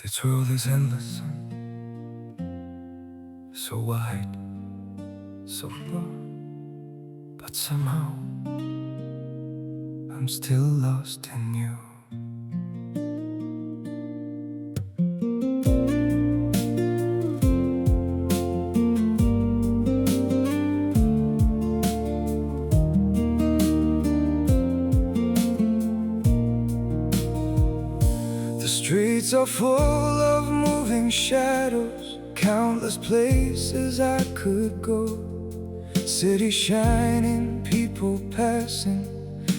This world is endless, so wide, so broad, but somehow I'm still lost in you. The streets are full of moving shadows, countless places I could go. City shining, people passing,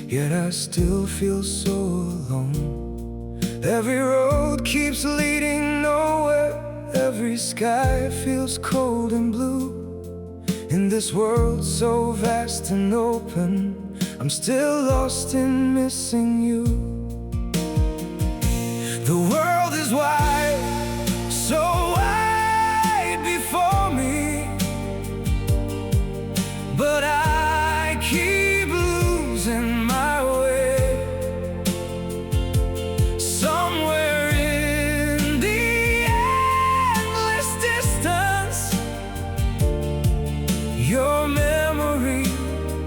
yet I still feel so alone. Every road keeps leading nowhere, every sky feels cold and blue. In this world so vast and open, I'm still lost in missing you. The world is wide, so wide before me, but I keep losing my way. Somewhere in the endless distance, your memory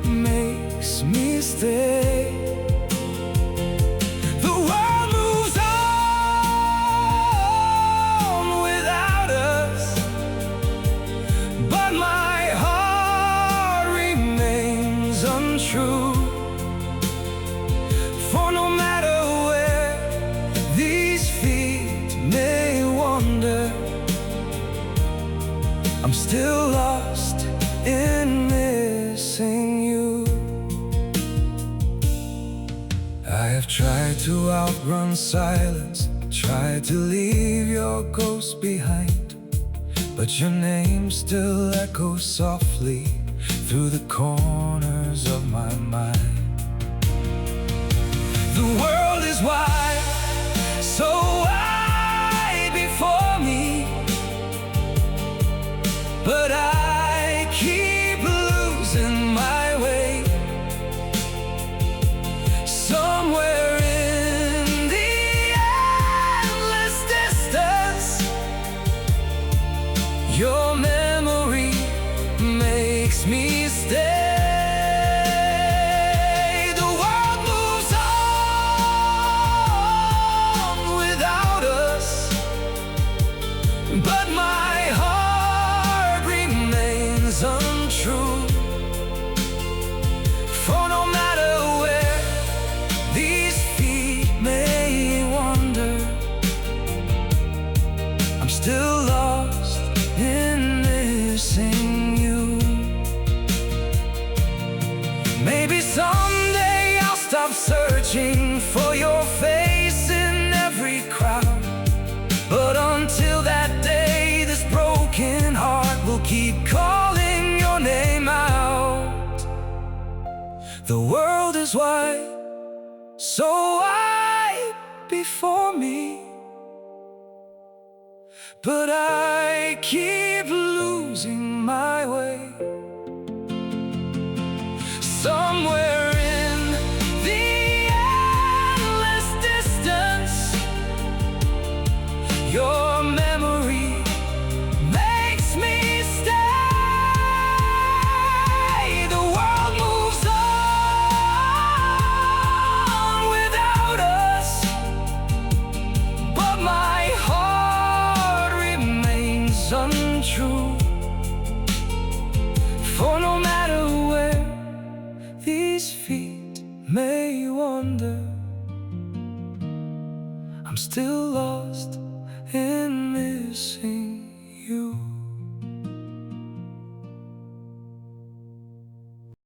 makes me stay. True, for no matter where these feet may wander, I'm still lost in missing you. I have tried to outrun silence, tried to leave your ghost behind, but your name still echoes softly through the corners of my mind. The world is wide, so wide before me, but I keep losing my way. Somewhere in the endless distance, your memory makes me stay. The world moves on without us, but my heart remains untrue. For no matter where these feet may wander, I'm still lost in missing you. Maybe someday I'll stop searching for your face in every crowd, but until that day, this broken heart will keep calling your name out. The world is wide, so wide before me, but I keep losing my way. Somewhere in the endless distance, your memory makes me stay. The world moves on without us, but my heart remains untrue. For no matter where these feet may wander, I'm still lost in missing